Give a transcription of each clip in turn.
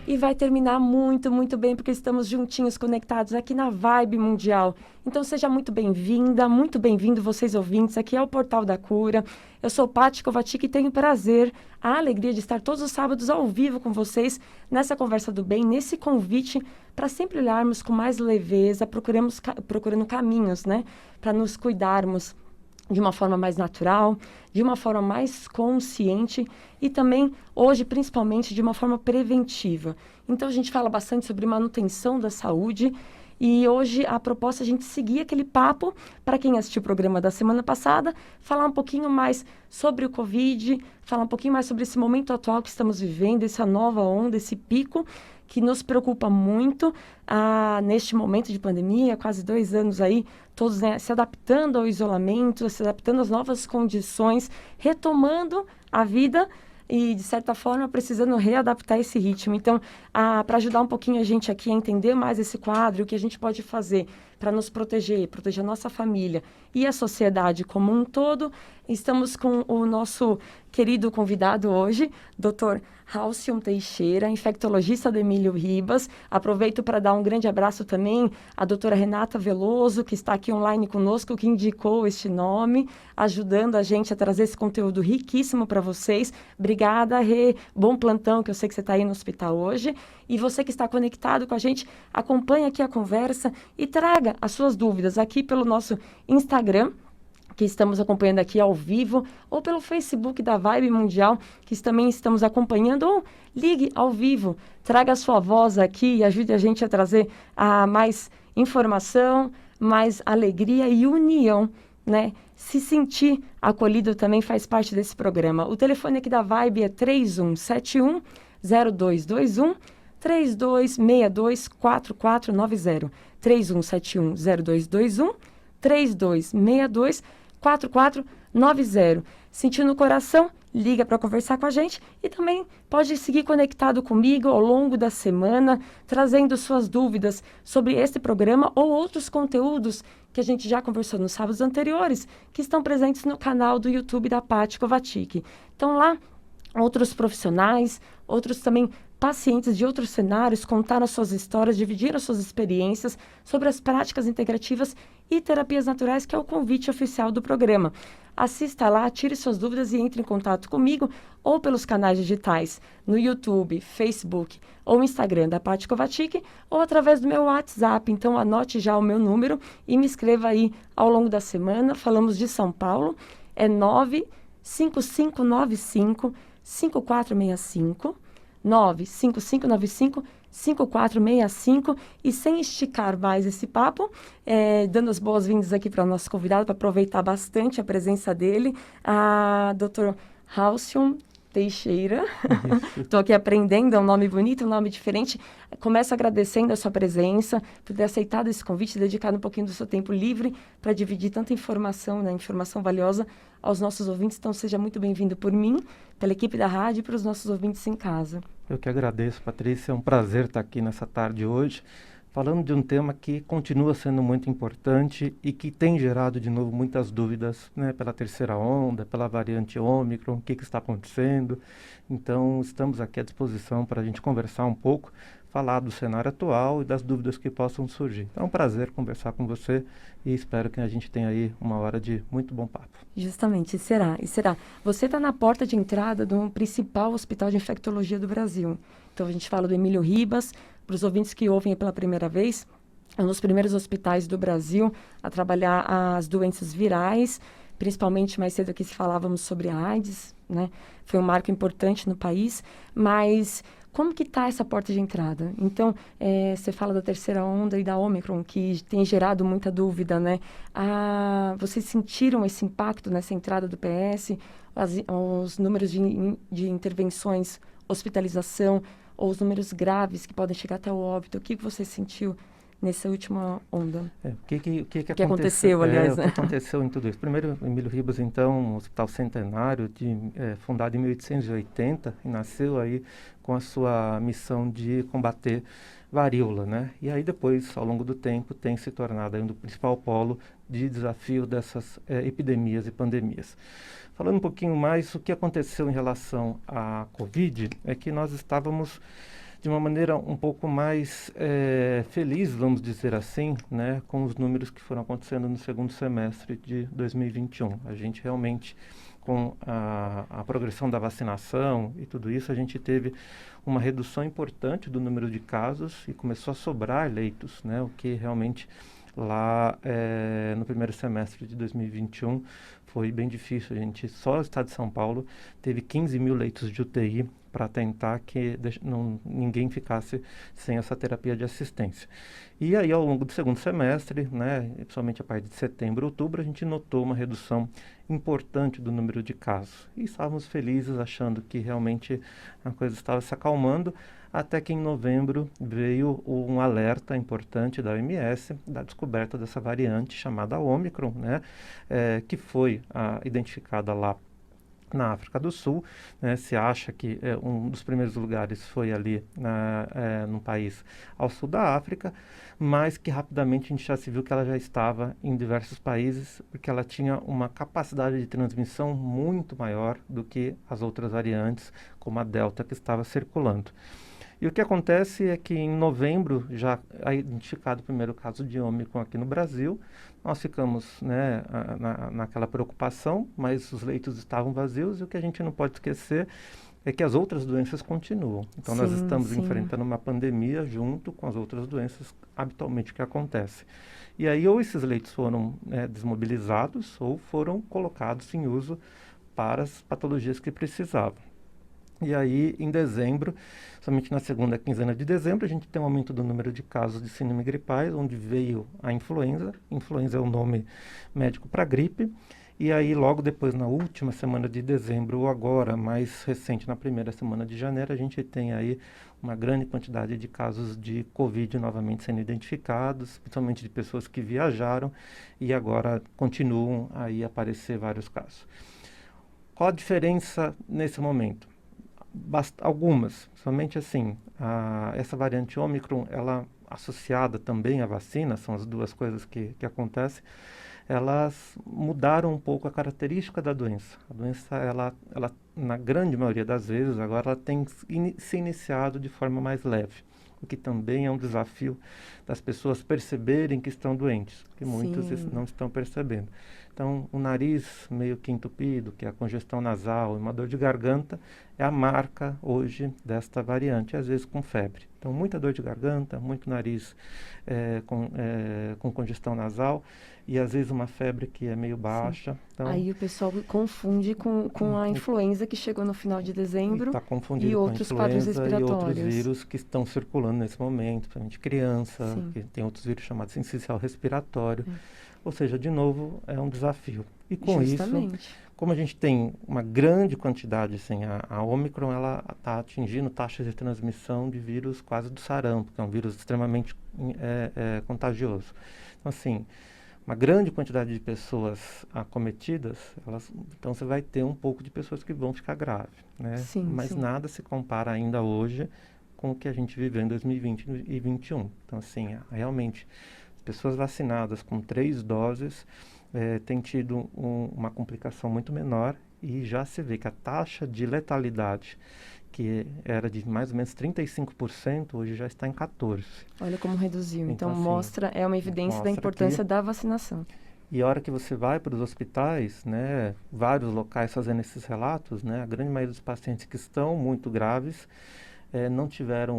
e vai terminar muito, muito bem, porque estamos juntinhos, conectados aqui na Vibe Mundial. Então, seja muito bem-vinda, muito bem-vindo, vocês ouvintes, aqui é o Portal da Cura. Eu sou Paty Kovacic e tenho o prazer, a alegria de estar todos os sábados ao vivo com vocês, nessa conversa do bem, nesse convite, para sempre olharmos com mais leveza, procurando caminhos, né, para nos cuidarmos de uma forma mais natural, de uma forma mais consciente e também, hoje, principalmente, de uma forma preventiva. Então, a gente fala bastante sobre manutenção da saúde e hoje a proposta é a gente seguir aquele papo, para quem assistiu o programa da semana passada, falar um pouquinho mais sobre o Covid, falar um pouquinho mais sobre esse momento atual que estamos vivendo, essa nova onda, esse pico, que nos preocupa muito neste momento de pandemia, quase 2 anos aí, todos, né, se adaptando ao isolamento, se adaptando às novas condições, retomando a vida e, de certa forma, precisando readaptar esse ritmo. Então, para ajudar um pouquinho a gente aqui a entender mais esse quadro, o que a gente pode fazer para nos proteger a nossa família e a sociedade como um todo, estamos com o nosso querido convidado hoje, Dr. Halcyon Teixeira, infectologista do Emílio Ribas. Aproveito para dar um grande abraço também à doutora Renata Veloso, que está aqui online conosco, que indicou este nome, ajudando a gente a trazer esse conteúdo riquíssimo para vocês. Obrigada, Rê. Bom plantão, que eu sei que você está aí no hospital hoje. E você que está conectado com a gente, acompanhe aqui a conversa e traga as suas dúvidas aqui pelo nosso Instagram, que estamos acompanhando aqui ao vivo, ou pelo Facebook da Vibe Mundial, que também estamos acompanhando, ou ligue ao vivo, traga a sua voz aqui e ajude a gente a trazer mais informação, mais alegria e união, né? Se sentir acolhido também faz parte desse programa. O telefone aqui da Vibe é 3171-0221, 3262-4490, 3171-0221, 3262-4490. Sentiu no coração? Liga para conversar com a gente e também pode seguir conectado comigo ao longo da semana, trazendo suas dúvidas sobre este programa ou outros conteúdos que a gente já conversou nos sábados anteriores, que estão presentes no canal do YouTube da Paty Kovacic. Então lá, outros profissionais, outros também pacientes de outros cenários contaram suas histórias, dividiram suas experiências sobre as práticas integrativas e terapias naturais, que é o convite oficial do programa. Assista lá, tire suas dúvidas e entre em contato comigo ou pelos canais digitais no YouTube, Facebook ou Instagram da Paty Kovacic ou através do meu WhatsApp. Então anote já o meu número e me escreva aí ao longo da semana. Falamos de São Paulo, é 95595 5465, 95595-5465, e sem esticar mais esse papo, dando as boas-vindas aqui para o nosso convidado, para aproveitar bastante a presença dele, a Dr. Halcyon Teixeira. Estou aqui aprendendo, é um nome bonito, um nome diferente. Começo agradecendo a sua presença, por ter aceitado esse convite, dedicado um pouquinho do seu tempo livre para dividir tanta informação, né, informação valiosa aos nossos ouvintes. Então, seja muito bem-vindo por mim, pela equipe da rádio e para os nossos ouvintes em casa. Eu que agradeço, Patrícia. É um prazer estar aqui nessa tarde hoje, falando de um tema que continua sendo muito importante e que tem gerado, de novo, muitas dúvidas, né, pela terceira onda, pela variante Ômicron, o que está acontecendo. Então, estamos aqui à disposição para a gente conversar um pouco, falar do cenário atual e das dúvidas que possam surgir. Então, é um prazer conversar com você e espero que a gente tenha aí uma hora de muito bom papo. Justamente, e será. Você está na porta de entrada do principal hospital de infectologia do Brasil. Então, a gente fala do Emílio Ribas. Para os ouvintes que ouvem pela primeira vez, é um dos primeiros hospitais do Brasil a trabalhar as doenças virais, principalmente mais cedo aqui se falávamos sobre a AIDS, né? Foi um marco importante no país, mas como que está essa porta de entrada? Então, você fala da terceira onda e da Ômicron, que tem gerado muita dúvida, né? Vocês sentiram esse impacto nessa entrada do PS? Os números de intervenções, hospitalização, ou os números graves que podem chegar até o óbito? O que você sentiu nessa última onda? O que aconteceu, aliás, né? O que aconteceu em tudo isso? Primeiro, Emílio Ribas, então, um hospital centenário, fundado em 1880, e nasceu aí com a sua missão de combater varíola, né? E aí depois, ao longo do tempo, tem se tornado aí um do principal polo de desafio dessas epidemias e pandemias. Falando um pouquinho mais, o que aconteceu em relação à Covid é que nós estávamos de uma maneira um pouco mais feliz, vamos dizer assim, né, com os números que foram acontecendo no segundo semestre de 2021. A gente realmente, com a progressão da vacinação e tudo isso, a gente teve uma redução importante do número de casos e começou a sobrar leitos, né, o que realmente lá no primeiro semestre de 2021 foi bem difícil. A gente, só o estado de São Paulo teve 15 mil leitos de UTI para tentar que ninguém ficasse sem essa terapia de assistência. E aí, ao longo do segundo semestre, né, principalmente a partir de setembro, outubro, a gente notou uma redução importante do número de casos. E estávamos felizes, achando que realmente a coisa estava se acalmando, até que em novembro veio um alerta importante da OMS da descoberta dessa variante chamada Ômicron, né, que foi identificada lá na África do Sul, né. Se acha que um dos primeiros lugares foi ali num país ao sul da África, mas que rapidamente a gente já se viu que ela já estava em diversos países, porque ela tinha uma capacidade de transmissão muito maior do que as outras variantes, como a Delta, que estava circulando. E o que acontece é que em novembro, já identificado o primeiro caso de Ômicron aqui no Brasil, nós ficamos, né, naquela preocupação, mas os leitos estavam vazios, e o que a gente não pode esquecer é que as outras doenças continuam. Então, nós estamos enfrentando uma pandemia junto com as outras doenças habitualmente que acontecem. E aí, ou esses leitos foram desmobilizados, ou foram colocados em uso para as patologias que precisavam. E aí, em dezembro, somente na segunda quinzena de dezembro, a gente tem um aumento do número de casos de síndrome gripais, onde veio a influenza. Influenza é o nome médico para gripe. E aí, logo depois, na última semana de dezembro, ou agora, mais recente, na primeira semana de janeiro, a gente tem aí uma grande quantidade de casos de Covid novamente sendo identificados, principalmente de pessoas que viajaram, e agora continuam aí a aparecer vários casos. Qual a diferença nesse momento? Algumas, somente assim, essa variante Ômicron, ela associada também à vacina, são as duas coisas que acontecem, elas mudaram um pouco a característica da doença. A doença, ela na grande maioria das vezes, agora ela tem se iniciado de forma mais leve, o que também é um desafio das pessoas perceberem que estão doentes, porque muitos não estão percebendo. Então, o nariz meio que entupido, que é a congestão nasal e uma dor de garganta, é a marca hoje desta variante, às vezes com febre. Então, muita dor de garganta, muito nariz com congestão nasal e às vezes uma febre que é meio baixa. Então, aí o pessoal confunde com a influenza que chegou no final de dezembro confundido e com outros quadros respiratórios. E outros vírus que estão circulando nesse momento, principalmente criança, que tem outros vírus chamados sincicial respiratório. Ou seja, de novo, é um desafio. E com isso, como a gente tem uma grande quantidade, assim, a Ômicron, ela está atingindo taxas de transmissão de vírus quase do sarampo, que é um vírus extremamente contagioso. Então, assim, uma grande quantidade de pessoas acometidas, então você vai ter um pouco de pessoas que vão ficar graves, né? Mas nada se compara ainda hoje com o que a gente viveu em 2020 e 2021. Então, assim, realmente, pessoas vacinadas com 3 doses têm tido uma complicação muito menor, e já se vê que a taxa de letalidade, que era de mais ou menos 35%, hoje já está em 14%. Olha como reduziu. Então assim, é uma evidência da importância da vacinação. E a hora que você vai para os hospitais, né, vários locais fazendo esses relatos, né, a grande maioria dos pacientes que estão muito graves não tiveram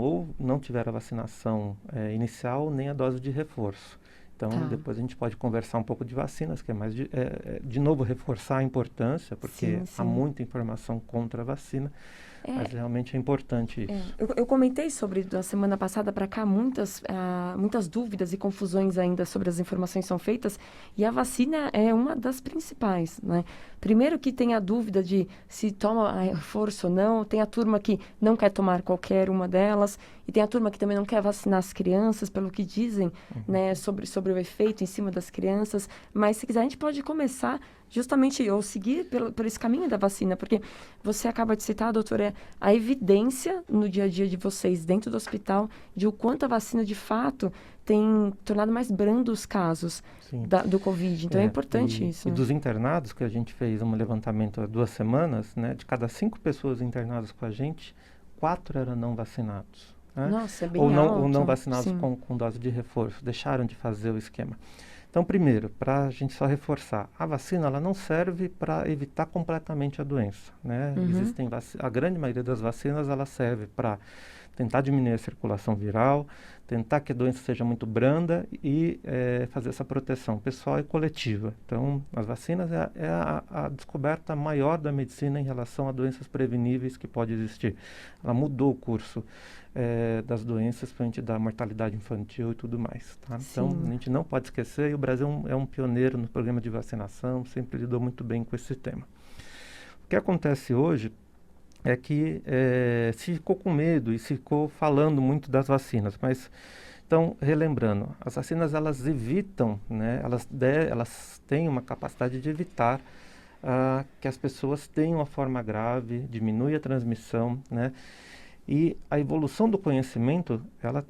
a vacinação inicial, nem a dose de reforço. Então, depois a gente pode conversar um pouco de vacinas, que é mais de novo reforçar a importância, porque há muita informação contra a vacina, mas realmente é importante isso. Eu comentei sobre, da semana passada para cá, muitas dúvidas e confusões ainda sobre as informações que são feitas, e a vacina é uma das principais, né? Primeiro que tem a dúvida de se toma reforço ou não, tem a turma que não quer tomar qualquer uma delas, e tem a turma que também não quer vacinar as crianças, pelo que dizem, né, sobre o efeito em cima das crianças. Mas, se quiser, a gente pode começar justamente, ou seguir por esse caminho da vacina, porque você acaba de citar, doutora, a evidência no dia a dia de vocês dentro do hospital de o quanto a vacina, de fato, tem tornado mais brando os casos do Covid. Então, é importante isso. E dos internados, que a gente fez um levantamento há 2 semanas, né, de cada 5 pessoas internadas com a gente, 4 eram não vacinados. né? Nossa, é bem Ou alto. não vacinados Sim. com dose de reforço, deixaram de fazer o esquema. Então, primeiro, para a gente só reforçar, a vacina ela não serve para evitar completamente a doença, né? Uhum. A grande maioria das vacinas ela serve para tentar diminuir a circulação viral, tentar que a doença seja muito branda e fazer essa proteção pessoal e coletiva. Então, as vacinas é a descoberta maior da medicina em relação a doenças preveníveis que pode existir. Ela mudou o curso das doenças, frente da mortalidade infantil e tudo mais. Tá? Então, a Sim. gente não pode esquecer, e o Brasil é um pioneiro no programa de vacinação, sempre lidou muito bem com esse tema. O que acontece hoje é que se ficou com medo e se ficou falando muito das vacinas, mas, então, relembrando, as vacinas elas evitam, né, elas têm uma capacidade de evitar que as pessoas tenham uma forma grave, diminui a transmissão, né? E a evolução do conhecimento,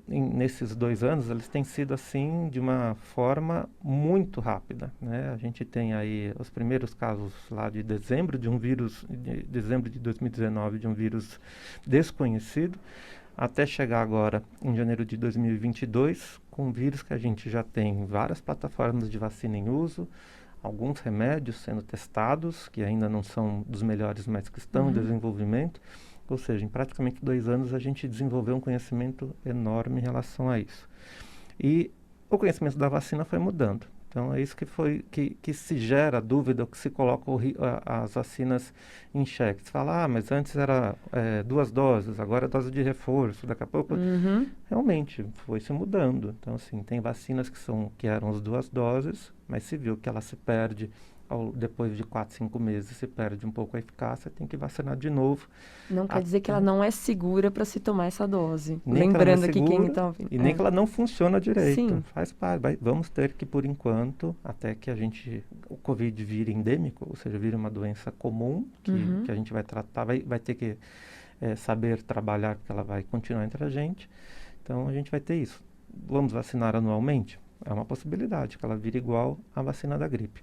nesses 2 anos, eles têm sido assim de uma forma muito rápida, né? A gente tem aí os primeiros casos lá de dezembro de dezembro de 2019, de um vírus desconhecido, até chegar agora em janeiro de 2022, com um vírus que a gente já tem várias plataformas de vacina em uso, alguns remédios sendo testados, que ainda não são dos melhores, mas que estão em desenvolvimento. Ou seja, em praticamente 2 anos a gente desenvolveu um conhecimento enorme em relação a isso. E o conhecimento da vacina foi mudando. Então é isso que se gera dúvida, que se coloca as vacinas em xeque. Se fala, mas antes era 2 doses, agora é dose de reforço, daqui a pouco... Uhum. Realmente, foi se mudando. Então, assim, tem vacinas que eram as 2 doses, mas se viu que ela se perde, depois de 4, 5 meses, se perde um pouco a eficácia, tem que vacinar de novo. Não quer dizer que ela não é segura para se tomar essa dose. Nem que ela não é Lembrando aqui quem segura está ouvindo. e nem que ela não funciona direito. Sim. Faz parte. Vamos ter que, por enquanto, até que o Covid vire endêmico, ou seja, vire uma doença comum, que a gente vai tratar, vai ter que saber trabalhar, porque ela vai continuar entre a gente. Então, a gente vai ter isso. Vamos vacinar anualmente? É uma possibilidade, que ela vire igual à vacina da gripe.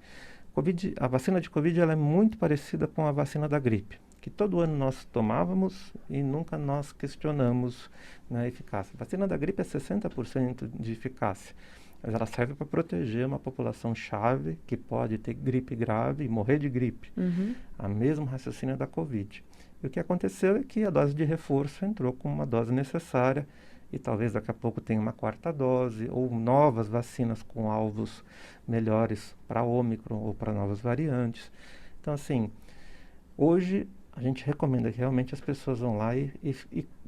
A vacina de Covid ela é muito parecida com a vacina da gripe, que todo ano nós tomávamos e nunca nós questionamos, né, a eficácia. A vacina da gripe é 60% de eficácia, mas ela serve para proteger uma população chave que pode ter gripe grave e morrer de gripe. A mesma raciocínio da Covid. E o que aconteceu é que a dose de reforço entrou como uma dose necessária e talvez daqui a pouco tenha uma 4ª dose ou novas vacinas com alvos melhores para Ômicron ou para novas variantes. Então, assim, hoje a gente recomenda que realmente as pessoas vão lá e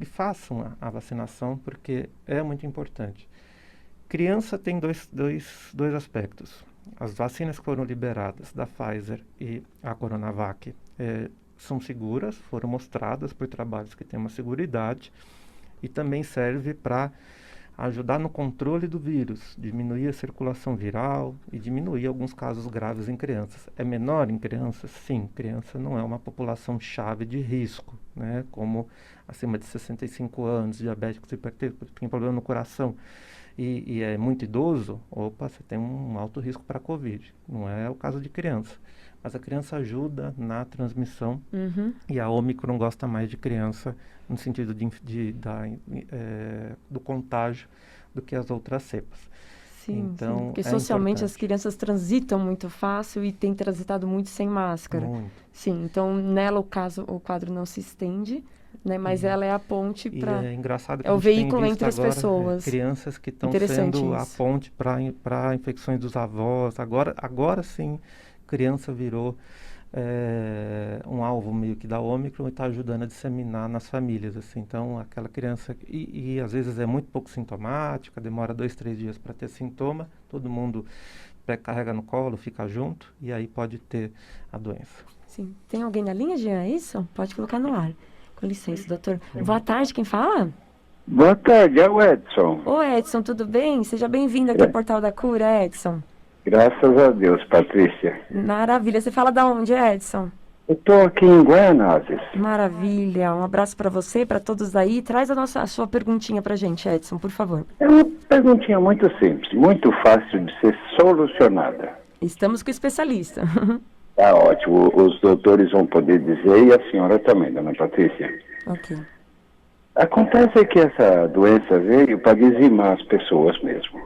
façam a vacinação, porque é muito importante. Criança tem dois aspectos. As vacinas que foram liberadas da Pfizer e a Coronavac são seguras, foram mostradas por trabalhos que têm uma seguridade, e também serve para ajudar no controle do vírus, diminuir a circulação viral e diminuir alguns casos graves em crianças. É menor em crianças? Sim, criança não é uma população chave de risco, né? Como acima de 65 anos, diabéticos, hipertensos, tem problema no coração e é muito idoso, você tem um alto risco para a Covid. Não é o caso de criança. Mas a criança ajuda na transmissão e a Ômicron gosta mais de criança no sentido do contágio do que as outras cepas. Sim, então, sim, porque socialmente importante. as crianças transitam muito fácil e têm transitado muito sem máscara. Muito. Sim, então nela o quadro não se estende, né, mas ela é a ponte para... É engraçado que é a o gente tem veículo visto entre as agora, pessoas. crianças que estão Interessante sendo a isso. ponte para infecções dos avós. Agora sim, criança virou um alvo meio que da Ômicron e está ajudando a disseminar nas famílias, assim. Então, aquela criança, e às vezes é muito pouco sintomática, demora 2, 3 dias para ter sintoma, todo mundo carrega no colo, fica junto, e aí pode ter a doença. Sim. Tem alguém na linha, Jean? É isso? Pode colocar no ar. Com licença, doutor. Boa tarde, quem fala? Boa tarde, é o Edson. Ô, Edson, tudo bem? Seja bem-vindo aqui ao Portal da Cura, Edson. Graças a Deus, Patrícia. Maravilha. Você fala da onde, Edson? Eu estou aqui em Guaianazes. Maravilha. Um abraço para você, para todos aí. Traz a sua perguntinha para a gente, Edson, por favor. É uma perguntinha muito simples, muito fácil de ser solucionada. Estamos com o especialista. Tá ótimo. Os doutores vão poder dizer e a senhora também, dona Patrícia. Ok. Acontece que essa doença veio para dizimar as pessoas mesmo,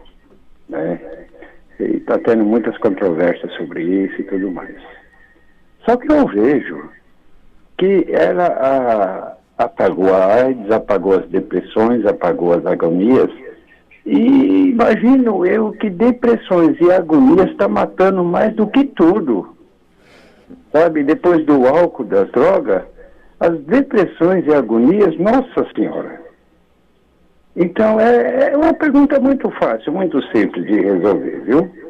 né? E está tendo muitas controvérsias sobre isso e tudo mais. Só que eu vejo que ela apagou a AIDS, apagou as depressões, apagou as agonias. E imagino eu que depressões e agonias está matando mais do que tudo. Sabe, depois do álcool, das drogas, as depressões e agonias, nossa senhora. Então é uma pergunta muito fácil, muito simples de resolver, viu?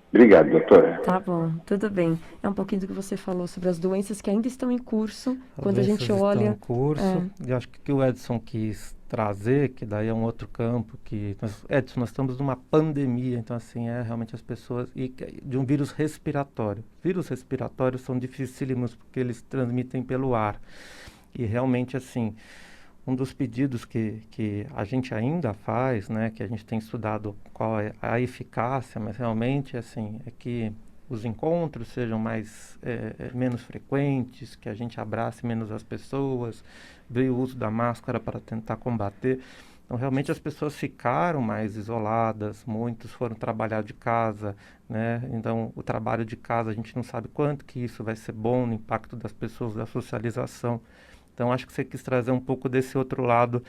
Obrigado, doutora. Tá bom, tudo bem. É um pouquinho do que você falou sobre as doenças que ainda estão em curso. As Quando a gente doenças olha... estão em curso. E acho que o que o Edson quis trazer, que daí é um outro campo, Edson, nós estamos numa pandemia, então assim, realmente as pessoas, de um vírus respiratório. Vírus respiratórios são dificílimos porque eles transmitem pelo ar. E realmente, assim, um dos pedidos que a gente ainda faz, né, que a gente tem estudado qual é a eficácia, mas realmente, assim, é que os encontros sejam menos frequentes, que a gente abrace menos as pessoas, dê o uso da máscara para tentar combater. Então, realmente, as pessoas ficaram mais isoladas, muitos foram trabalhar de casa, né? Então, o trabalho de casa, a gente não sabe quanto que isso vai ser bom no impacto das pessoas, da socialização. Então, acho que você quis trazer um pouco desse outro lado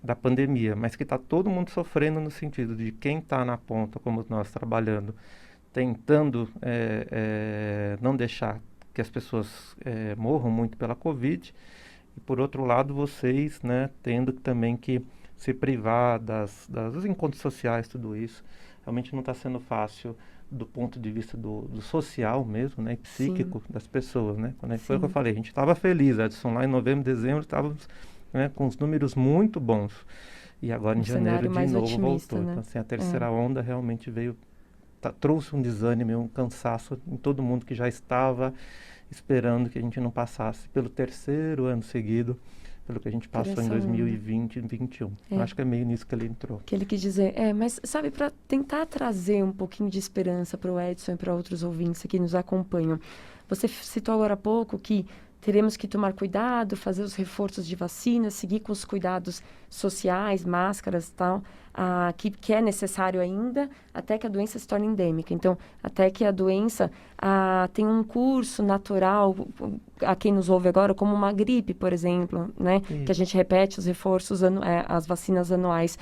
da pandemia, mas que está todo mundo sofrendo no sentido de quem está na ponta, como nós trabalhando, tentando não deixar que as pessoas morram muito pela Covid, e por outro lado, vocês, né, tendo também que se privar dos encontros sociais, tudo isso. Realmente não está sendo fácil do ponto de vista do social mesmo, né, e psíquico das pessoas, né? Quando foi o que eu falei, a gente estava feliz, Edson, lá em novembro, dezembro, estávamos, né, com os números muito bons. E agora em janeiro de novo voltou. Né? Então, assim, a terceira onda realmente veio, trouxe um desânimo, um cansaço em todo mundo que já estava esperando que a gente não passasse pelo terceiro ano seguido, pelo que a gente passou em 2020 e 2021. Acho que é meio nisso que ele entrou. Que ele quis dizer, mas sabe, para tentar trazer um pouquinho de esperança para o Edson e para outros ouvintes que nos acompanham. Você citou agora há pouco que teremos que tomar cuidado, fazer os reforços de vacina, seguir com os cuidados sociais, máscaras e tal, que é necessário ainda, até que a doença se torne endêmica. Então, até que a doença tenha um curso natural, a quem nos ouve agora, como uma gripe, por exemplo, né? Que a gente repete os reforços, as vacinas anuais.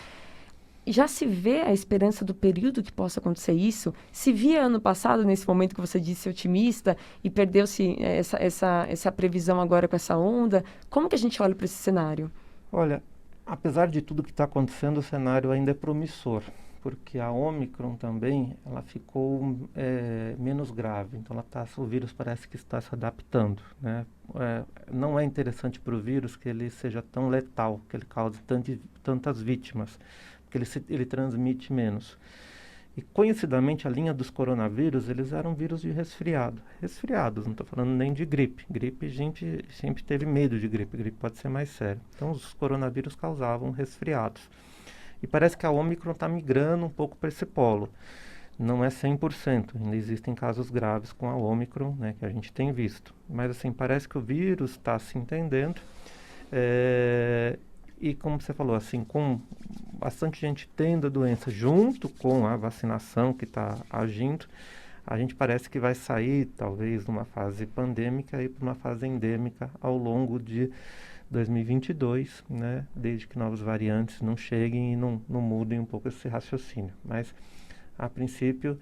Já se vê a esperança do período que possa acontecer isso? Se via ano passado, nesse momento que você disse otimista, e perdeu-se essa previsão agora com essa onda, como que a gente olha para esse cenário? Olha, apesar de tudo que está acontecendo, o cenário ainda é promissor, porque a Omicron também, ela ficou menos grave, então o vírus parece que está se adaptando, né? Não é interessante para o vírus que ele seja tão letal, que ele cause tantas vítimas, porque ele transmite menos. E, conhecidamente, a linha dos coronavírus, eles eram vírus de resfriados, não estou falando nem de gripe. Gripe, a gente sempre teve medo de gripe, gripe pode ser mais sério. Então, os coronavírus causavam resfriados. E parece que a Omicron está migrando um pouco para esse polo. Não é 100%, ainda existem casos graves com a Omicron, né, que a gente tem visto. Mas, assim, parece que o vírus está se entendendo. E como você falou, assim, com bastante gente tendo a doença junto com a vacinação que está agindo, a gente parece que vai sair, talvez, de uma fase pandêmica e para uma fase endêmica ao longo de 2022, né? Desde que novas variantes não cheguem e não mudem um pouco esse raciocínio. Mas, a princípio,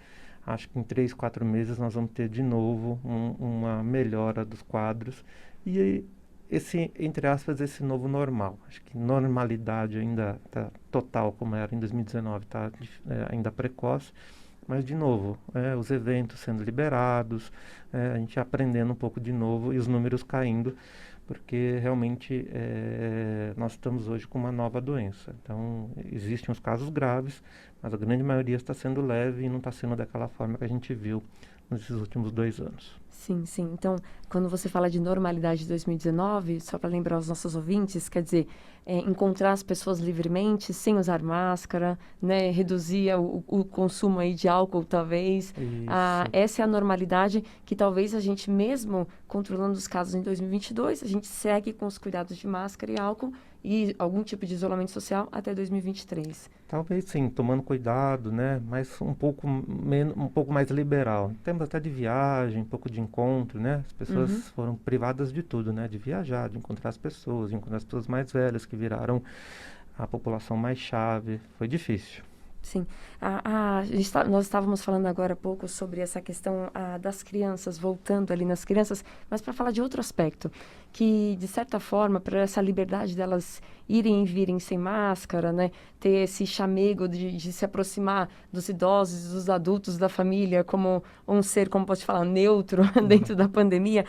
acho que em 3, 4 meses nós vamos ter de novo uma melhora dos quadros e entre aspas, esse novo normal. Acho que normalidade ainda está total, como era em 2019, está ainda precoce, mas, de novo, os eventos sendo liberados, a gente aprendendo um pouco de novo e os números caindo, porque realmente nós estamos hoje com uma nova doença. Então, existem os casos graves, mas a grande maioria está sendo leve e não está sendo daquela forma que a gente viu nesses últimos 2 anos. Sim, sim. Então, quando você fala de normalidade de 2019, só para lembrar os nossos ouvintes, quer dizer, encontrar as pessoas livremente, sem usar máscara, né? Reduzir o consumo aí de álcool, talvez. Essa é a normalidade que talvez a gente, mesmo controlando os casos em 2022, a gente segue com os cuidados de máscara e álcool e algum tipo de isolamento social até 2023. Talvez sim, tomando cuidado, né? Mas um pouco um pouco mais liberal. Temos até de viagem, um pouco de encontro, né? As pessoas foram privadas de tudo, né? De viajar, de encontrar as pessoas, de encontrar as pessoas mais velhas que viraram a população mais chave. Foi difícil. Sim. Nós estávamos falando agora há pouco sobre essa questão das crianças, voltando ali nas crianças, mas para falar de outro aspecto, que, de certa forma, para essa liberdade delas irem e virem sem máscara, né, ter esse chamego de se aproximar dos idosos, dos adultos, da família, como um ser, como posso falar, neutro dentro da pandemia,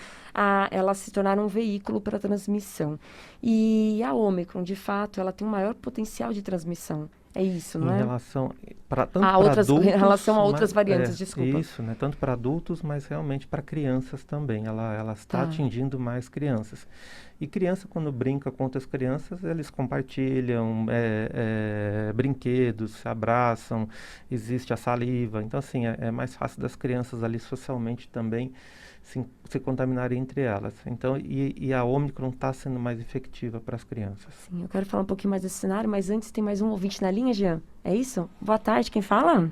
elas se tornaram um veículo para transmissão. E a Ômicron, de fato, ela tem um maior potencial de transmissão. É isso, não Em é? relação tanto para adultos, em relação a outras variantes, desculpa. Isso, né? Tanto para adultos, mas realmente para crianças também. Ela está atingindo mais crianças. E criança, quando brinca com outras crianças, eles compartilham brinquedos, se abraçam, existe a saliva. Então, assim, é mais fácil das crianças ali socialmente também se contaminarem entre elas. Então, e a Ômicron está sendo mais efetiva para as crianças. Sim, eu quero falar um pouquinho mais desse cenário, mas antes tem mais um ouvinte na linha, Jean. É isso? Boa tarde, quem fala?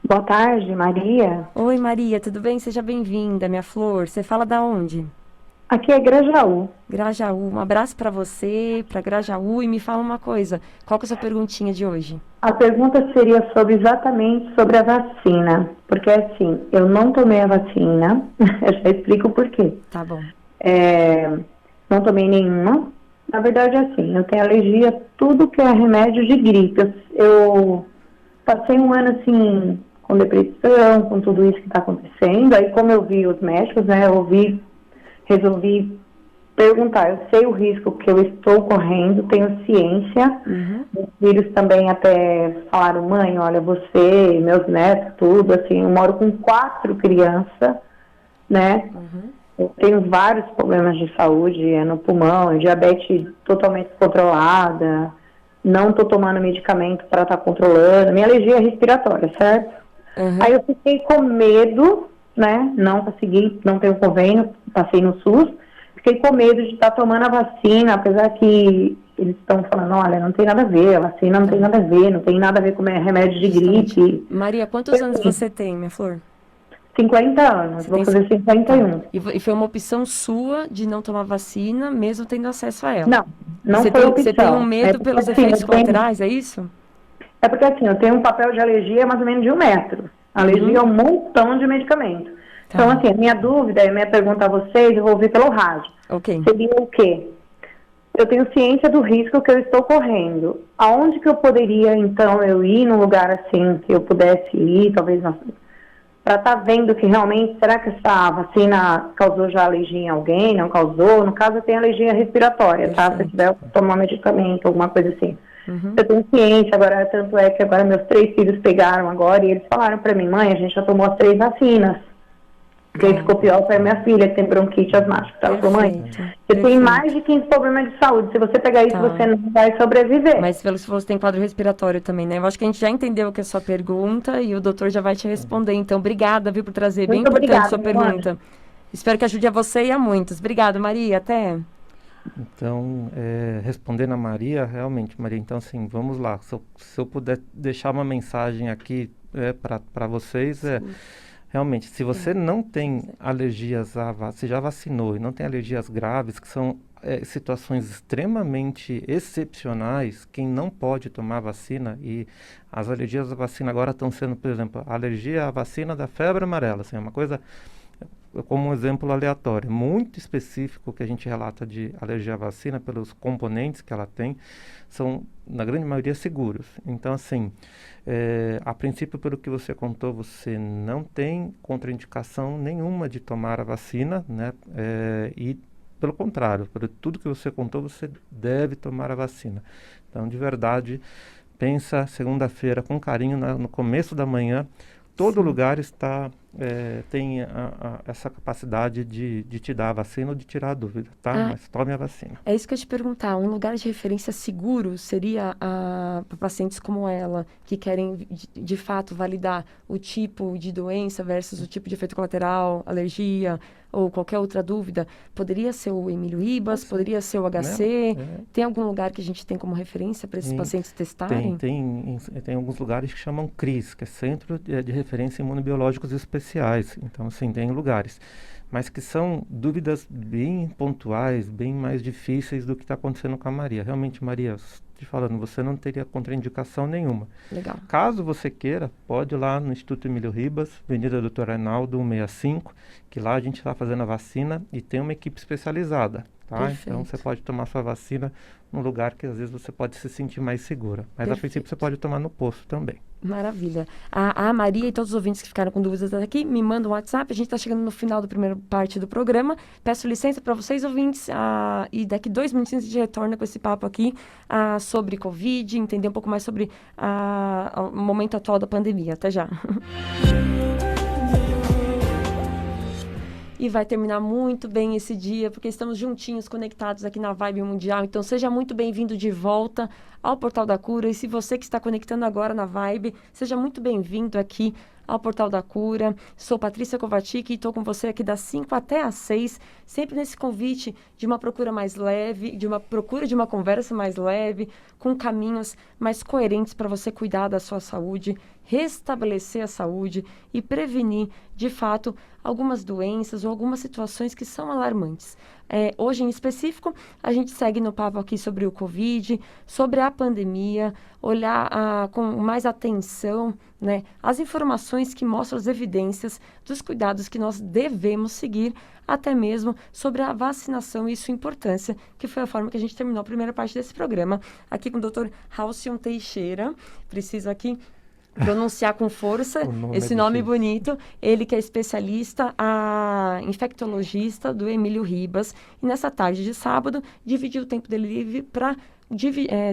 Boa tarde, Maria. Oi, Maria, tudo bem? Seja bem-vinda, minha flor. Você fala da onde? Aqui é Grajaú. Grajaú. Um abraço para você, para Grajaú. E me fala uma coisa, qual que é a sua perguntinha de hoje? A pergunta seria exatamente sobre a vacina. Porque, assim, eu não tomei a vacina. Eu já explico o porquê. Tá bom. Não tomei nenhuma. Na verdade, assim, eu tenho alergia a tudo que é remédio de gripe. Eu passei um ano, assim, com depressão, com tudo isso que está acontecendo. Aí, como eu vi os médicos, né, resolvi perguntar. Eu sei o risco que eu estou correndo, tenho ciência. Meus filhos também até falaram, mãe, olha, você, meus netos, tudo, assim, eu moro com 4 crianças, né? Eu tenho vários problemas de saúde, no pulmão, diabetes totalmente controlada, não estou tomando medicamento para estar controlando, minha alergia é respiratória, certo? Aí eu fiquei com medo, né, não consegui, não tenho convênio, passei no SUS, fiquei com medo de estar tomando a vacina, apesar que eles estão falando, olha, não tem nada a ver, a vacina não tem nada a ver, não tem nada a ver com remédio de gripe. Maria, quantos anos você tem, minha flor? 50 anos, vou fazer 51. E foi uma opção sua de não tomar vacina, mesmo tendo acesso a ela? Não foi opção. Você tem um medo pelos efeitos colaterais, é isso? É porque assim, eu tenho um papel de alergia mais ou menos de 1 metro. Alergia é um montão de medicamento. Tá. Então, assim, a minha dúvida, a minha pergunta a vocês, eu vou ouvir pelo rádio. Seria o quê? Eu tenho ciência do risco que eu estou correndo. Aonde que eu poderia, então, eu ir num lugar assim, que eu pudesse ir, talvez, para estar vendo que realmente, será que essa vacina causou já alergia em alguém, não causou? No caso, eu tenho alergia respiratória, tá? Se eu tiver que tomar medicamento, alguma coisa assim. Eu tenho ciência, agora, tanto é que agora meus 3 filhos pegaram agora e eles falaram para mim, mãe, a gente já tomou as 3 vacinas. Quem ficou pior foi a minha filha, que tem bronquite asmática. Ela falou, mãe, você tem mais de 15 problemas de saúde. Se você pegar isso, você não vai sobreviver. Mas pelo que você tem quadro respiratório também, né? Eu acho que a gente já entendeu o que é a sua pergunta e o doutor já vai te responder. Então, obrigada, viu, por trazer. Bem importante a sua pergunta. Espero que ajude a você e a muitos. Obrigada, Maria. Até. Então, respondendo a Maria, realmente, Maria, então, assim, vamos lá. Se eu puder deixar uma mensagem aqui para vocês, realmente, se você não tem alergias você já vacinou e não tem alergias graves, que são situações extremamente excepcionais, quem não pode tomar vacina, e as alergias à vacina agora estão sendo, por exemplo, a alergia à vacina da febre amarela, assim, é uma coisa, como um exemplo aleatório, muito específico que a gente relata de alergia à vacina pelos componentes que ela tem, são, na grande maioria, seguros. Então, assim, a princípio, pelo que você contou, você não tem contraindicação nenhuma de tomar a vacina, né? E, pelo contrário, por tudo que você contou, você deve tomar a vacina. Então, de verdade, pensa segunda-feira com carinho, no começo da manhã, todo lugar está tem essa capacidade de te dar a vacina ou de tirar a dúvida, tá? Mas tome a vacina. É isso que eu ia te perguntar. Um lugar de referência seguro seria para pacientes como ela, que querem, de fato, validar o tipo de doença versus o tipo de efeito colateral, alergia ou qualquer outra dúvida? Poderia ser o Emílio Ribas, poderia ser o HC? Tem algum lugar que a gente tem como referência para esses pacientes testarem? Tem alguns lugares que chamam CRIS, que é Centro de Referência Imunobiológicos Especiais. Então, sim, tem lugares. Mas que são dúvidas bem pontuais, bem mais difíceis do que está acontecendo com a Maria. Realmente, Maria, te falando, você não teria contraindicação nenhuma. Legal. Caso você queira, pode ir lá no Instituto Emílio Ribas, Avenida Doutor Arnaldo, 165, que lá a gente está fazendo a vacina e tem uma equipe especializada, tá? Perfeito. Então, você pode tomar sua vacina num lugar que, às vezes, você pode se sentir mais segura. Mas, a princípio, você pode tomar no posto também. Maravilha. A Maria e todos os ouvintes que ficaram com dúvidas até aqui, me mandam um WhatsApp. A gente está chegando no final da primeira parte do programa. Peço licença para vocês, ouvintes, e daqui 2 minutinhos a gente retorna com esse papo aqui sobre Covid, entender um pouco mais sobre o momento atual da pandemia. Até já. E vai terminar muito bem esse dia, porque estamos juntinhos, conectados aqui na Vibe Mundial. Então, seja muito bem-vindo de volta ao Portal da Cura. E se você que está conectando agora na Vibe, seja muito bem-vindo aqui ao Portal da Cura. Sou Patrícia Kovacic e estou com você aqui das 5 até às 6, sempre nesse convite de uma procura mais leve, de uma conversa mais leve, com caminhos mais coerentes para você cuidar da sua saúde, restabelecer a saúde e prevenir, de fato, algumas doenças ou algumas situações que são alarmantes. Hoje, em específico, a gente segue no papo aqui sobre o Covid, sobre a pandemia, olhar com mais atenção, né, as informações que mostram as evidências dos cuidados que nós devemos seguir, até mesmo sobre a vacinação e sua importância, que foi a forma que a gente terminou a primeira parte desse programa, aqui com o Dr. Halcyon Teixeira. Preciso aqui pronunciar com força esse nome bonito. Ele que é especialista, infectologista do Emílio Ribas. E nessa tarde de sábado, dividiu o tempo dele livre para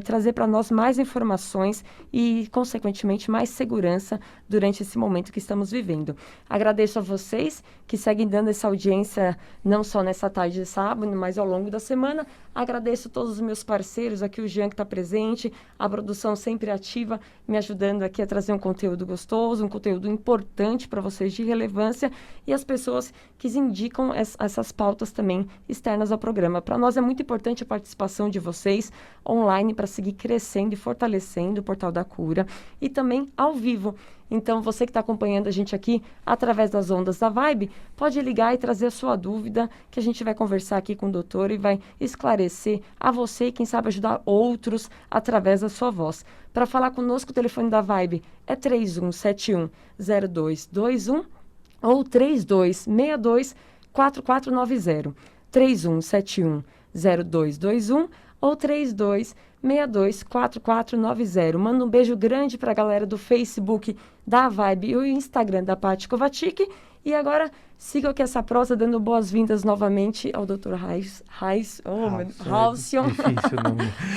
trazer para nós mais informações e, consequentemente, mais segurança durante esse momento que estamos vivendo. Agradeço a vocês que seguem dando essa audiência, não só nessa tarde de sábado, mas ao longo da semana. Agradeço todos os meus parceiros, aqui o Jean que está presente, a produção sempre ativa, me ajudando aqui a trazer um conteúdo gostoso, um conteúdo importante para vocês de relevância, e as pessoas que indicam essas pautas também externas ao programa. Para nós é muito importante a participação de vocês online para seguir crescendo e fortalecendo o Portal da Cura, e também ao vivo. Então, você que está acompanhando a gente aqui através das ondas da Vibe, pode ligar e trazer a sua dúvida, que a gente vai conversar aqui com o doutor e vai esclarecer a você e, quem sabe, ajudar outros através da sua voz. Para falar conosco, o telefone da Vibe é 3171-0221 ou 3262-4490. 3171-0221 ou 3262-4490. Manda um beijo grande para a galera do Facebook da Vibe e o Instagram da Paty Kovacic. E agora, siga aqui essa prosa, dando boas-vindas novamente ao Dr.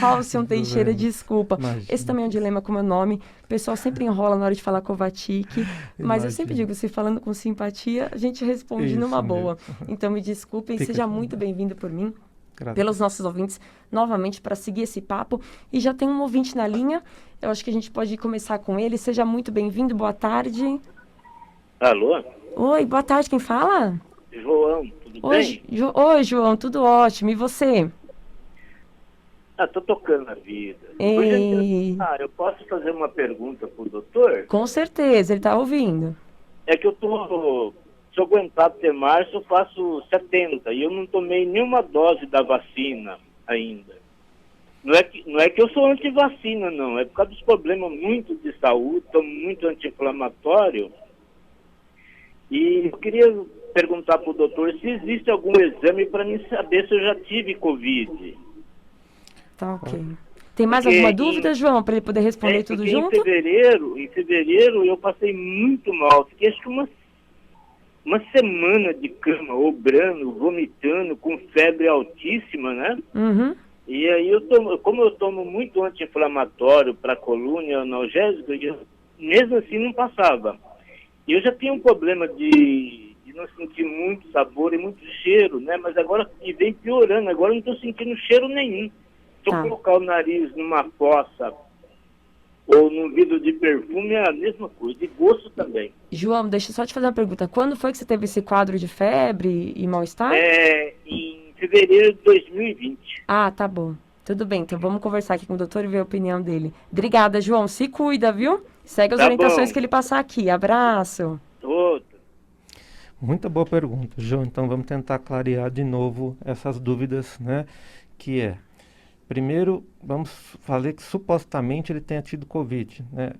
Halcyon Teixeira, desculpa. Imagina. Esse também é um dilema com o meu nome. O pessoal sempre enrola na hora de falar Kovacic, mas eu sempre digo, se falando com simpatia, a gente responde numa boa. Então, me desculpem, seja muito bem-vindo por mim. Pelos nossos ouvintes, novamente, para seguir esse papo. E já tem um ouvinte na linha, eu acho que a gente pode começar com ele. Seja muito bem-vindo, boa tarde. Alô? Oi, boa tarde, quem fala? João, tudo bem? Oi, João, tudo ótimo, e você? Tô tocando a vida. Eu posso fazer uma pergunta pro doutor? Com certeza, ele tá ouvindo. É que se eu aguentar até março, eu faço 70 e eu não tomei nenhuma dose da vacina ainda. Não é que eu sou anti-vacina, não. É por causa dos problemas muito de saúde, tomo muito anti-inflamatório. E eu queria perguntar para o doutor se existe algum exame para mim saber se eu já tive Covid. Tá, ok. Tem mais alguma dúvida, João, para ele poder responder tudo junto? Em fevereiro eu passei muito mal. Fiquei acho que uma semana de cama, obrando, vomitando, com febre altíssima, né? Uhum. E aí como eu tomo muito anti-inflamatório para coluna e analgésico, mesmo assim não passava. Eu já tinha um problema de não sentir muito sabor e muito cheiro, né? Mas agora e vem piorando, agora eu não estou sentindo cheiro nenhum. Se eu colocar o nariz numa fossa ou num vidro de perfume, é a mesma coisa, de gosto também. João, deixa eu só te fazer uma pergunta. Quando foi que você teve esse quadro de febre e mal-estar? Em fevereiro de 2020. Ah, tá bom. Tudo bem, então vamos conversar aqui com o doutor e ver a opinião dele. Obrigada, João. Se cuida, viu? Segue as orientações que ele passar aqui. Abraço. Outra. Muita boa pergunta, João. Então vamos tentar clarear de novo essas dúvidas, né? Que é, primeiro, vamos falar que supostamente ele tenha tido Covid, né?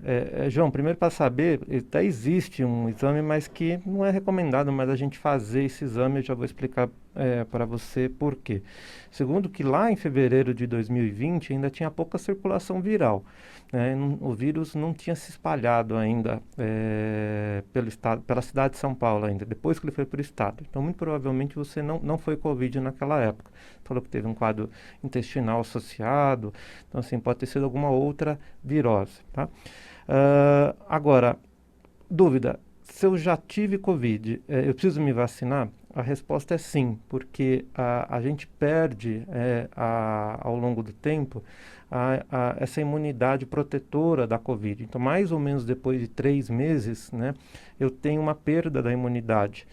João, primeiro para saber, até existe um exame, mas que não é recomendado mais a gente fazer esse exame, eu já vou explicar para você por quê. Segundo, que lá em fevereiro de 2020 ainda tinha pouca circulação viral, né? O vírus não tinha se espalhado ainda pelo estado, pela cidade de São Paulo ainda, depois que ele foi para o estado. Então, muito provavelmente você não foi Covid naquela época. Falou que teve um quadro intestinal associado, então assim, pode ter sido alguma outra virose, tá? Agora, dúvida, se eu já tive Covid, eu preciso me vacinar? A resposta é sim, porque a gente perde ao longo do tempo essa imunidade protetora da Covid. Então, mais ou menos depois de 3 meses, né, eu tenho uma perda da imunidade.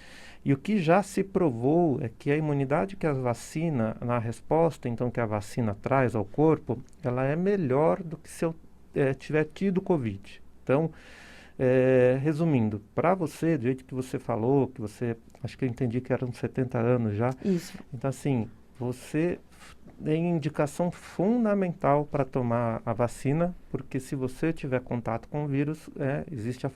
E o que já se provou é que a imunidade que a vacina, na resposta então que a vacina traz ao corpo, ela é melhor do que se eu tiver tido Covid. Então, resumindo, para você, do jeito que você falou, que você, acho que eu entendi que eram 70 anos já. Isso. Então, assim, você tem indicação fundamental para tomar a vacina, porque se você tiver contato com o vírus, existe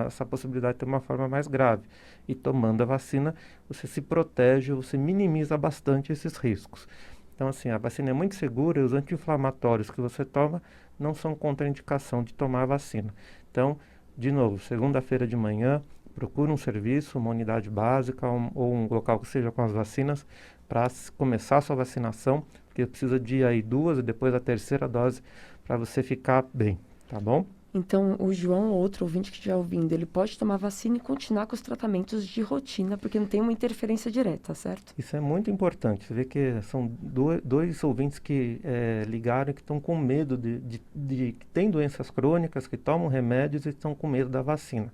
essa possibilidade de ter uma forma mais grave. E tomando a vacina, você se protege, você minimiza bastante esses riscos. Então, assim, a vacina é muito segura e os anti-inflamatórios que você toma não são contraindicação de tomar a vacina. Então, de novo, segunda-feira de manhã, procure um serviço, uma unidade básica ou um local que seja com as vacinas para começar a sua vacinação, porque precisa de aí 2 e depois a 3ª dose para você ficar bem, tá bom? Então, o João, outro ouvinte que estiver ouvindo, ele pode tomar vacina e continuar com os tratamentos de rotina, porque não tem uma interferência direta, certo? Isso é muito importante. Você vê que são dois ouvintes que ligaram e que estão com medo que têm doenças crônicas, que tomam remédios e estão com medo da vacina.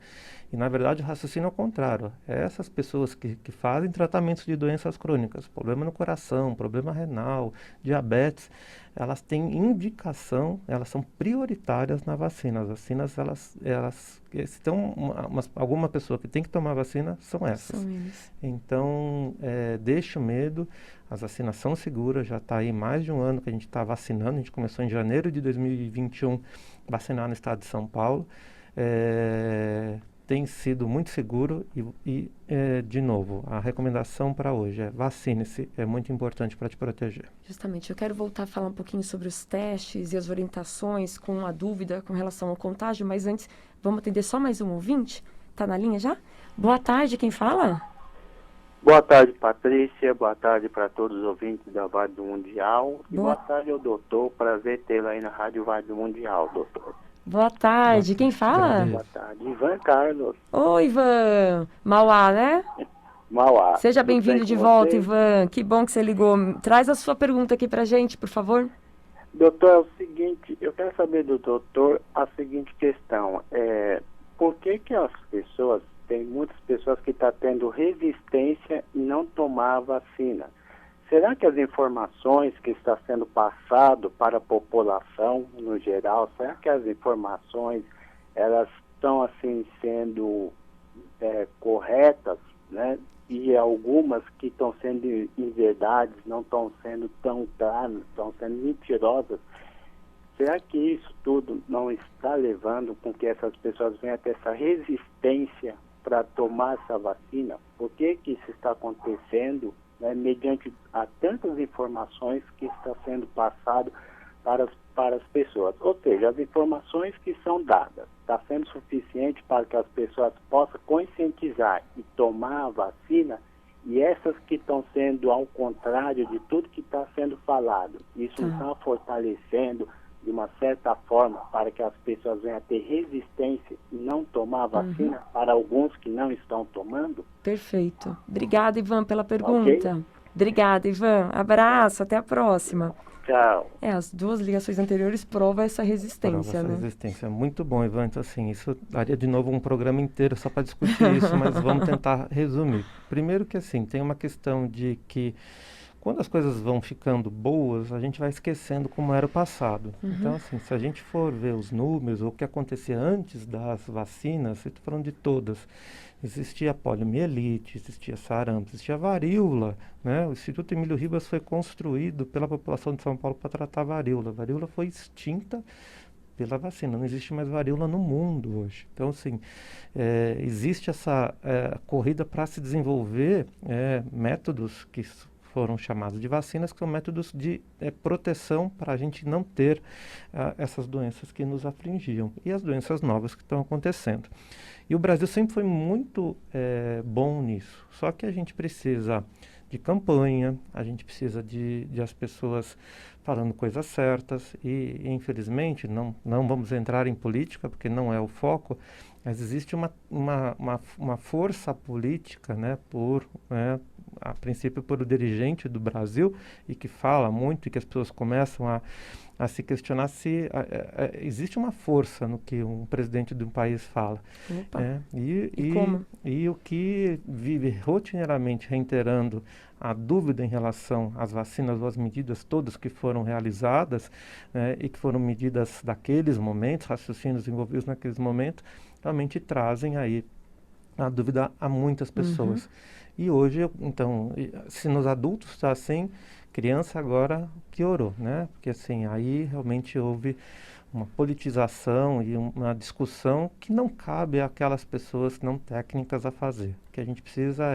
E, na verdade, o raciocínio é o contrário. Essas pessoas que fazem tratamentos de doenças crônicas, problema no coração, problema renal, diabetes, elas têm indicação, elas são prioritárias na vacina. As vacinas, se tem alguma pessoa que tem que tomar vacina, são essas. São eles. Então, deixe o medo, as vacinas são seguras, já está aí mais de um ano que a gente está vacinando, a gente começou em janeiro de 2021 vacinar no estado de São Paulo. Tem sido muito seguro e de novo, a recomendação para hoje é vacine-se, é muito importante para te proteger. Justamente, eu quero voltar a falar um pouquinho sobre os testes e as orientações com a dúvida com relação ao contágio, mas antes, vamos atender só mais um ouvinte? Tá na linha já? Boa tarde, quem fala? Boa tarde, Patrícia. Boa tarde para todos os ouvintes da Rádio Mundial. E boa tarde ao doutor. Prazer tê-lo aí na Rádio Mundial, doutor. Boa tarde, quem fala? Boa tarde, Ivan Carlos. Oi, Ivan. Mauá, né? Mauá. Seja bem-vindo de volta, Ivan. Que bom que você ligou. Traz a sua pergunta aqui pra gente, por favor. Doutor, é o seguinte, eu quero saber do doutor a seguinte questão. Por que as pessoas, tem muitas pessoas que estão tendo resistência em não tomar a vacina? Será que as informações que estão sendo passado para a população no geral, será que as informações elas estão assim sendo corretas, né? E algumas que estão sendo inverdades, não estão sendo tão claras, estão sendo mentirosas? Será que isso tudo não está levando com que essas pessoas venham a ter essa resistência para tomar essa vacina? Por que isso está acontecendo? Mediante a tantas informações que está sendo passado para as pessoas. Ou seja, as informações que são dadas está sendo suficiente para que as pessoas possam conscientizar e tomar a vacina, e essas que estão sendo ao contrário de tudo que está sendo falado, isso não está fortalecendo, de uma certa forma, para que as pessoas venham a ter resistência e não tomar a vacina, para alguns que não estão tomando? Perfeito. Obrigada, Ivan, pela pergunta. Obrigada, Ivan. Abraço, até a próxima. Tchau. As duas ligações anteriores provam essa resistência, né? Resistência. Muito bom, Ivan. Então, assim, isso daria de novo um programa inteiro só para discutir isso, mas vamos tentar resumir. Primeiro que, assim, tem uma questão de que quando as coisas vão ficando boas, a gente vai esquecendo como era o passado. Então, assim, se a gente for ver os números, ou o que acontecia antes das vacinas, eu estou falando de todas, existia poliomielite, existia sarampo, existia varíola, né? O Instituto Emílio Ribas foi construído pela população de São Paulo para tratar a varíola. A varíola foi extinta pela vacina, não existe mais varíola no mundo hoje. Então, assim, existe essa corrida para se desenvolver métodos que foram chamados de vacinas, que são métodos de proteção para a gente não ter essas doenças que nos afligiam e as doenças novas que estão acontecendo. E o Brasil sempre foi muito bom nisso, só que a gente precisa de campanha, a gente precisa de as pessoas falando coisas certas e infelizmente, não vamos entrar em política, porque não é o foco, mas existe uma força política, né, a princípio por o dirigente do Brasil, e que fala muito e que as pessoas começam a se questionar se existe uma força no que um presidente de um país fala. Como? E o que vive rotineiramente reiterando a dúvida em relação às vacinas ou às medidas todas que foram realizadas, e que foram medidas daqueles momentos, raciocínios envolvidos naqueles momentos, realmente trazem aí a dúvida a muitas pessoas. E hoje, então, se nos adultos está assim, criança agora piorou, né? Porque assim, aí realmente houve uma politização e uma discussão que não cabe àquelas pessoas não técnicas a fazer. O que a gente precisa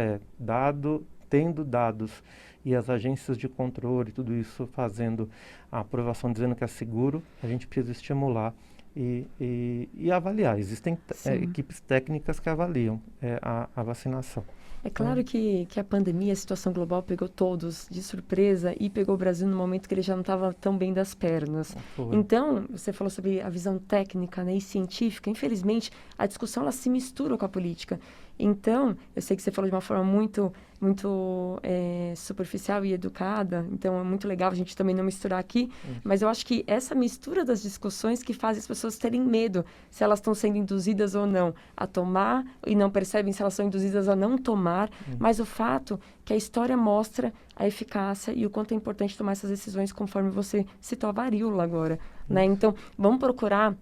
tendo dados e as agências de controle, tudo isso fazendo a aprovação dizendo que é seguro, a gente precisa estimular e avaliar. Existem equipes técnicas que avaliam a vacinação. É claro que a pandemia, a situação global pegou todos de surpresa e pegou o Brasil no momento que ele já não estava tão bem das pernas. Então, você falou sobre a visão técnica, né, e científica. Infelizmente, a discussão ela se mistura com a política. Então, eu sei que você falou de uma forma muito superficial e educada, então é muito legal a gente também não misturar aqui, mas eu acho que essa mistura das discussões que faz as pessoas terem medo se elas estão sendo induzidas ou não a tomar e não percebem se elas são induzidas a não tomar, mas o fato que a história mostra a eficácia e o quanto é importante tomar essas decisões conforme você citou a varíola agora, né? Então, vamos procurar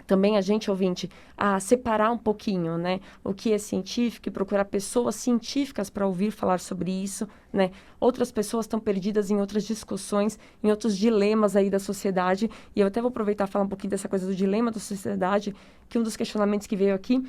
também a gente, ouvinte, a separar um pouquinho, né, o que é científico e procurar pessoas científicas para ouvir falar sobre isso, né. Outras pessoas estão perdidas em outras discussões, em outros dilemas aí da sociedade, e eu até vou aproveitar e falar um pouquinho dessa coisa do dilema da sociedade, que um dos questionamentos que veio aqui,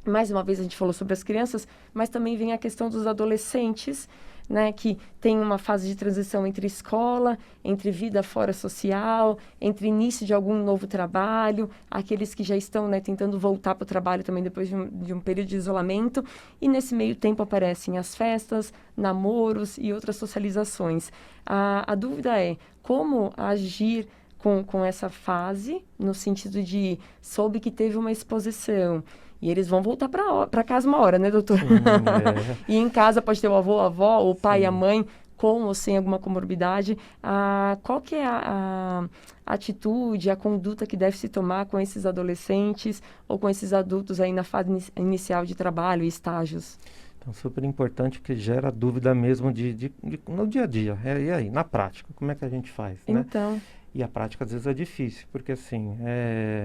mais uma vez a gente falou sobre as crianças, mas também vem a questão dos adolescentes, né, que tem uma fase de transição entre escola, entre vida fora social, entre início de algum novo trabalho, aqueles que já estão, né, tentando voltar para o trabalho também depois de um período de isolamento, e nesse meio tempo aparecem as festas, namoros e outras socializações. A dúvida é como agir com essa fase, no sentido de soube que teve uma exposição, e eles vão voltar para casa uma hora, né, doutor? Sim, E em casa pode ter o avô, a avó, o pai e a Sim. mãe, com ou sem alguma comorbidade. Qual que é a atitude, a conduta que deve se tomar com esses adolescentes ou com esses adultos aí na fase inicial de trabalho e estágios? Então, super importante, porque gera dúvida mesmo no dia a dia. E aí, na prática, como é que a gente faz, né? Então, E a prática às vezes é difícil, porque assim,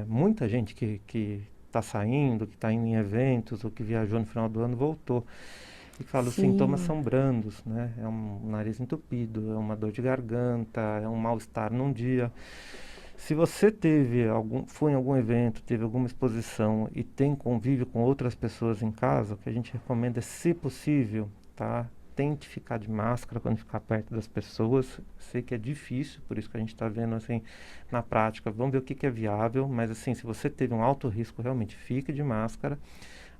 muita gente que está saindo, que está indo em eventos, ou que viajou no final do ano, voltou. E fala, os Sim. sintomas são brandos, né? É um nariz entupido, é uma dor de garganta, é um mal-estar num dia. Se você foi em algum evento, teve alguma exposição e tem convívio com outras pessoas em casa, o que a gente recomenda é, se possível, tá? Tente ficar de máscara quando ficar perto das pessoas. Sei que é difícil, por isso que a gente está vendo assim na prática. Vamos ver o que é viável, mas assim, se você teve um alto risco, realmente fique de máscara.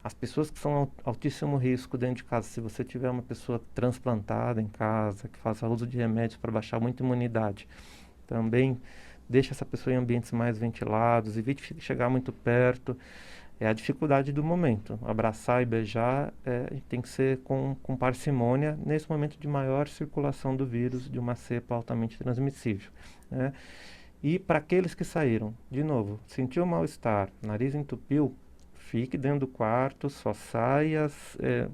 As pessoas que são altíssimo risco dentro de casa, se você tiver uma pessoa transplantada em casa, que faça uso de remédios para baixar muita imunidade, também deixe essa pessoa em ambientes mais ventilados, evite chegar muito perto. É a dificuldade do momento. Abraçar e beijar tem que ser com parcimônia nesse momento de maior circulação do vírus, de uma cepa altamente transmissível, né? E para aqueles que saíram, de novo, sentiu mal-estar, nariz entupiu, fique dentro do quarto, só saia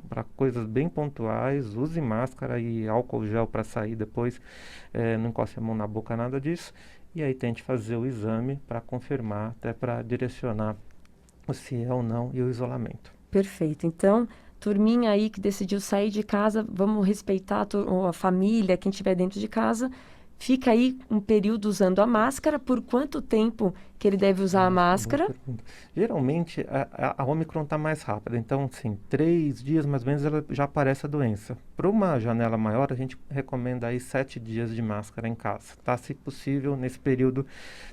para coisas bem pontuais, use máscara e álcool gel para sair depois, não encoste a mão na boca, nada disso. E aí tente fazer o exame para confirmar, até para direcionar se é ou não e o isolamento. Perfeito. Então, turminha aí que decidiu sair de casa, vamos respeitar a família, quem estiver dentro de casa. Fica aí um período usando a máscara. Por quanto tempo que ele deve usar a máscara? Geralmente, a Omicron está mais rápida. Então, assim, 3 dias mais ou menos ela já aparece a doença. Para uma janela maior, a gente recomenda aí 7 dias de máscara em casa, tá? Se possível, nesse período,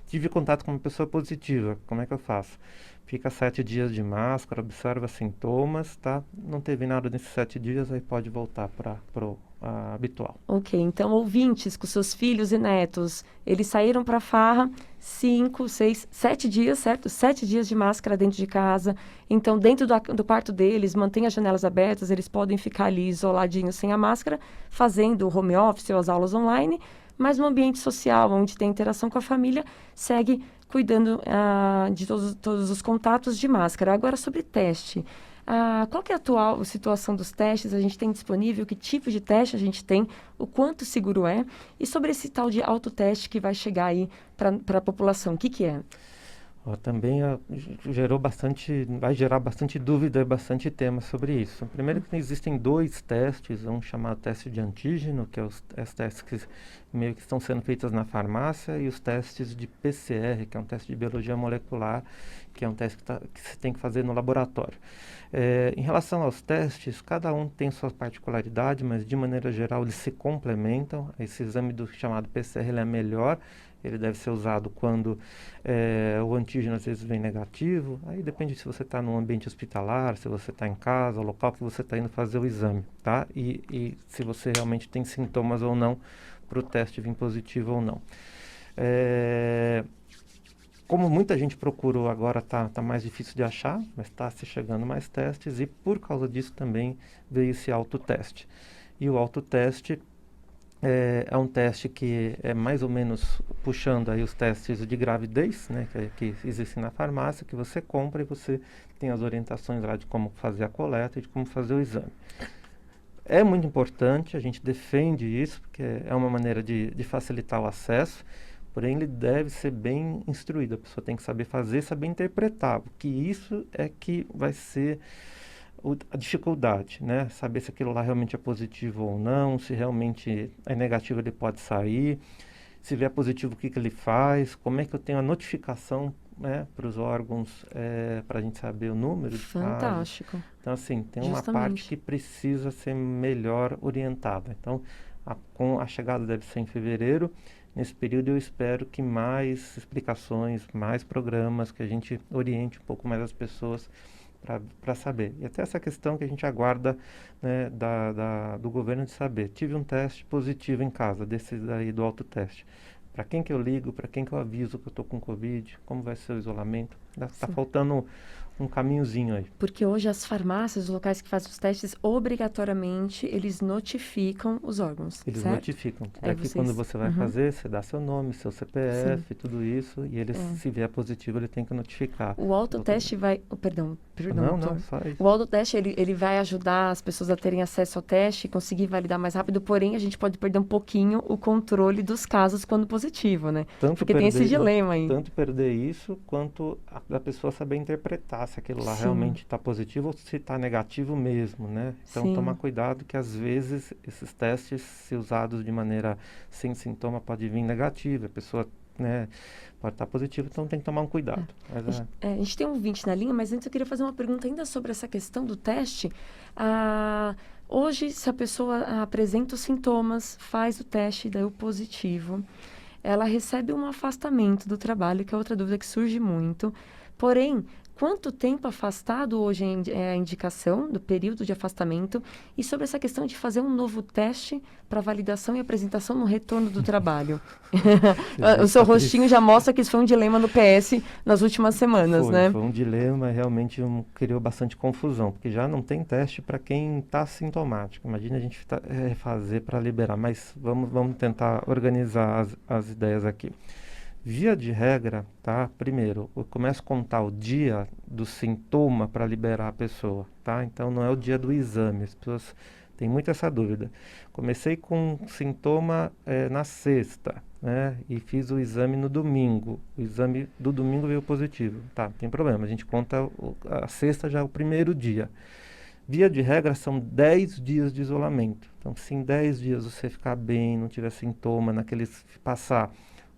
tive contato com uma pessoa positiva. Como é que eu faço? Fica 7 dias de máscara, observa sintomas, tá? Não teve nada nesses 7 dias, aí pode voltar para o habitual. Ok, então ouvintes com seus filhos e netos, eles saíram para farra 5, 6, 7 dias, certo? 7 dias de máscara dentro de casa. Então, dentro do quarto deles, mantém as janelas abertas, eles podem ficar ali isoladinhos sem a máscara, fazendo o home office ou as aulas online, mas no ambiente social, onde tem interação com a família, segue cuidando de todos os contatos de máscara. Agora, sobre teste. Qual que é a atual situação dos testes? A gente tem disponível? Que tipo de teste a gente tem? O quanto seguro é? E sobre esse tal de autoteste que vai chegar aí para a população, o que é? Também vai gerar bastante dúvida e bastante tema sobre isso. Primeiro que existem 2 testes, um chamado teste de antígeno, que é os testes que meio que estão sendo feitos na farmácia, e os testes de PCR, que é um teste de biologia molecular, que é um teste que se tem que fazer no laboratório. Em relação aos testes, cada um tem sua particularidade, mas de maneira geral eles se complementam. Esse exame chamado PCR ele é melhor. Ele deve ser usado quando o antígeno às vezes vem negativo. Aí depende se você está num ambiente hospitalar, se você está em casa, o local que você está indo fazer o exame, tá? E se você realmente tem sintomas ou não, para o teste vir positivo ou não. Como muita gente procurou agora, tá mais difícil de achar, mas está se chegando mais testes e por causa disso também veio esse autoteste. E o autoteste é um teste que é mais ou menos puxando aí os testes de gravidez, né, que existem na farmácia, que você compra e você tem as orientações lá de como fazer a coleta e de como fazer o exame. É muito importante, a gente defende isso, porque é uma maneira de facilitar o acesso, porém ele deve ser bem instruído, a pessoa tem que saber fazer, saber interpretar, porque isso é que vai ser a dificuldade, né? Saber se aquilo lá realmente é positivo ou não, se realmente é negativo ele pode sair, se vier positivo o que ele faz, como é que eu tenho a notificação, né, para os órgãos, para a gente saber o número de casos. Fantástico. Então assim, tem uma Justamente. parte que precisa ser melhor orientada. Então, com a chegada deve ser em fevereiro. Nesse período eu espero que mais explicações, mais programas, que a gente oriente um pouco mais as pessoas para saber. E até essa questão que a gente aguarda, né, do governo de saber. Tive um teste positivo em casa, desse daí do autoteste. Para quem que eu ligo, para quem que eu aviso que eu estou com Covid, como vai ser o isolamento. Está faltando um caminhozinho aí. Porque hoje as farmácias, os locais que fazem os testes, obrigatoriamente, eles notificam os órgãos, Eles certo? notificam. Aí Daqui quando você vai fazer, você dá seu nome, seu CPF, tudo isso, e eles, se vier positivo, ele tem que notificar. O autoteste vai... perdão, Não, doutor. só isso. O autoteste, ele vai ajudar as pessoas a terem acesso ao teste e conseguir validar mais rápido, porém, a gente pode perder um pouquinho o controle dos casos quando positivo, né? Porque tem esse dilema aí. Tanto perder isso, quanto a pessoa saber interpretar se aquilo lá realmente está positivo ou se está negativo mesmo, né? Então, tomar cuidado que às vezes esses testes, se usados de maneira sem sintoma, pode vir negativo, a pessoa, né, pode estar positiva, então tem que tomar um cuidado. A gente tem um ouvinte na linha, mas antes eu queria fazer uma pergunta ainda sobre essa questão do teste. Hoje, se a pessoa apresenta os sintomas, faz o teste, deu positivo, ela recebe um afastamento do trabalho, que é outra dúvida que surge muito. Porém, quanto tempo afastado hoje é a indicação do período de afastamento e sobre essa questão de fazer um novo teste para validação e apresentação no retorno do trabalho? O seu rostinho já mostra que isso foi um dilema no PS nas últimas semanas, né? Foi um dilema, realmente criou bastante confusão, porque já não tem teste para quem está sintomático. Imagina a gente fazer para liberar, mas vamos tentar organizar as ideias aqui. Via de regra, tá? Primeiro, eu começo a contar o dia do sintoma para liberar a pessoa, tá? Então, não é o dia do exame. As pessoas têm muito essa dúvida. Comecei com sintoma na sexta, né? E fiz o exame no domingo. O exame do domingo veio positivo. Tá, não tem problema. A gente conta a sexta já é o primeiro dia. Via de regra, são 10 dias de isolamento. Então, se em 10 dias você ficar bem, não tiver sintoma, passar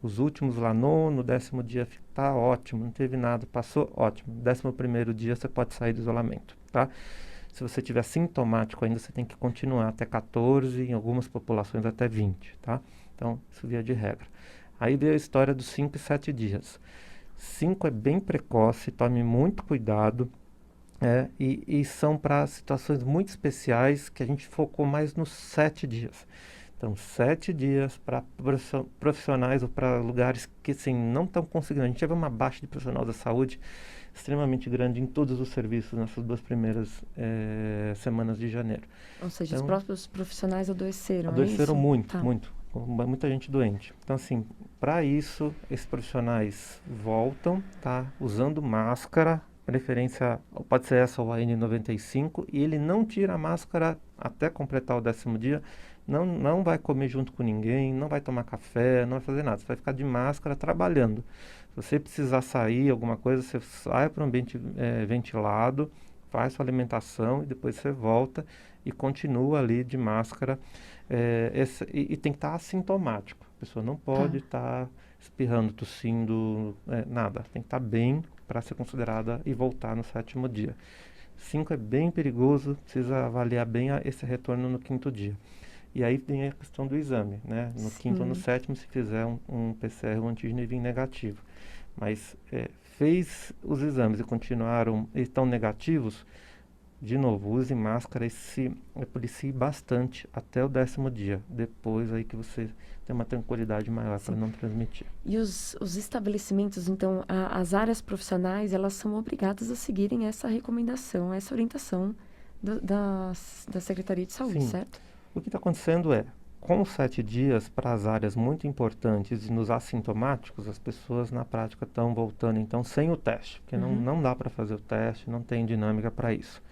os últimos lá, no 10º dia, tá ótimo, não teve nada, passou, ótimo. 11º dia você pode sair do isolamento, tá? Se você tiver sintomático ainda, você tem que continuar até 14, em algumas populações até 20, tá? Então, isso via de regra. Aí veio a história dos 5 e 7 dias. 5 é bem precoce, tome muito cuidado, e são para situações muito especiais que a gente focou mais nos 7 dias. Então, 7 dias para profissionais ou para lugares que, assim, não estão conseguindo. A gente teve uma baixa de profissional da saúde extremamente grande em todos os serviços nessas 2 primeiras semanas de janeiro. Ou seja, então, os próprios profissionais adoeceram, Adoeceram muito, tá. muito. Muita gente doente. Então, assim, para isso, esses profissionais voltam, tá? Usando máscara, preferência, pode ser essa ou a N95, e ele não tira a máscara até completar o 10º dia. Não vai comer junto com ninguém, não vai tomar café, não vai fazer nada. Você vai ficar de máscara trabalhando. Se você precisar sair, alguma coisa, você sai para um ambiente ventilado, faz sua alimentação e depois você volta e continua ali de máscara. E tem que estar assintomático. A pessoa não pode estar espirrando, tossindo, nada. Tem que estar bem para ser considerada e voltar no 7º dia. 5 é bem perigoso, precisa avaliar bem esse retorno no 5º dia. E aí tem a questão do exame, né? No 5º ou no 7º, se fizer um PCR, um antígeno e vir negativo. Mas fez os exames e estão negativos, de novo, use máscara e policie bastante até o 10º dia. Depois aí que você tem uma tranquilidade maior para não transmitir. E os estabelecimentos, então, as áreas profissionais, elas são obrigadas a seguirem essa recomendação, essa orientação da Secretaria de Saúde, Sim. certo? O que está acontecendo com os 7 dias, para as áreas muito importantes e nos assintomáticos, as pessoas na prática estão voltando, então, sem o teste, porque não dá para fazer o teste, não tem dinâmica para isso.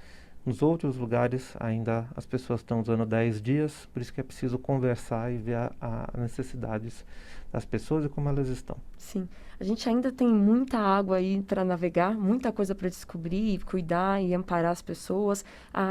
Nos outros lugares, ainda as pessoas estão usando 10 dias, por isso que é preciso conversar e ver as necessidades das pessoas e como elas estão. Sim. A gente ainda tem muita água aí para navegar, muita coisa para descobrir, cuidar e amparar as pessoas.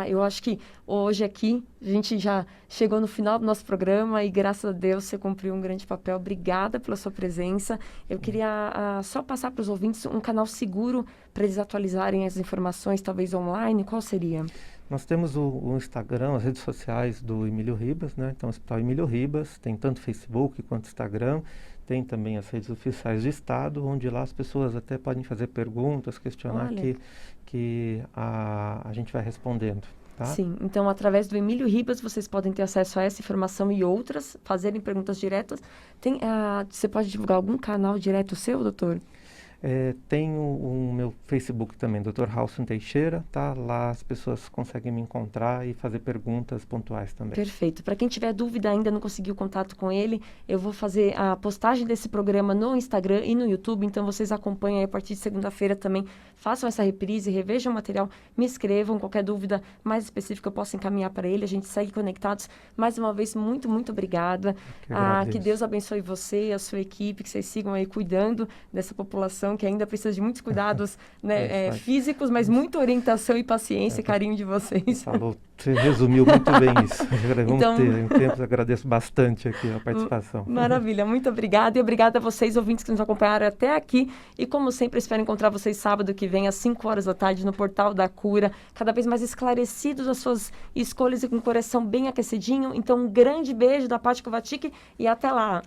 Eu acho que hoje aqui a gente já chegou no final do nosso programa e, graças a Deus, você cumpriu um grande papel. Obrigada pela sua presença. Eu queria só passar para os ouvintes um canal seguro para eles atualizarem as informações, talvez online. Qual seria? Nós temos o Instagram, as redes sociais do Emílio Ribas, né? Então, o Hospital Emílio Ribas, tem tanto Facebook quanto Instagram, tem também as redes oficiais do Estado, onde lá as pessoas até podem fazer perguntas, questionar que a gente vai respondendo. Tá? Sim, então através do Emílio Ribas vocês podem ter acesso a essa informação e outras, fazerem perguntas diretas. Você pode divulgar algum canal direto seu, doutor? Tem o meu Facebook também, Dr. Halson Teixeira, tá? Lá as pessoas conseguem me encontrar e fazer perguntas pontuais também. Perfeito. Para quem tiver dúvida, ainda não conseguiu contato com ele, eu vou fazer a postagem desse programa no Instagram e no YouTube, então vocês acompanham aí a partir de segunda-feira também, façam essa reprise, revejam o material, me escrevam, qualquer dúvida mais específica eu posso encaminhar para ele, a gente segue conectados. Mais uma vez, muito, muito obrigada. Que Deus abençoe você e a sua equipe, que vocês sigam aí cuidando dessa população que ainda precisa de muitos cuidados físicos, mas muita orientação e paciência e carinho de vocês. Falou, você resumiu muito bem isso. Vamos ter em tempos, agradeço bastante aqui a participação. Maravilha, muito obrigada e obrigada a vocês, ouvintes que nos acompanharam até aqui. E como sempre, espero encontrar vocês sábado que vem às 5 horas da tarde no Portal da Cura, cada vez mais esclarecidos nas suas escolhas e com o coração bem aquecidinho. Então, um grande beijo da Pática Vatic e até lá!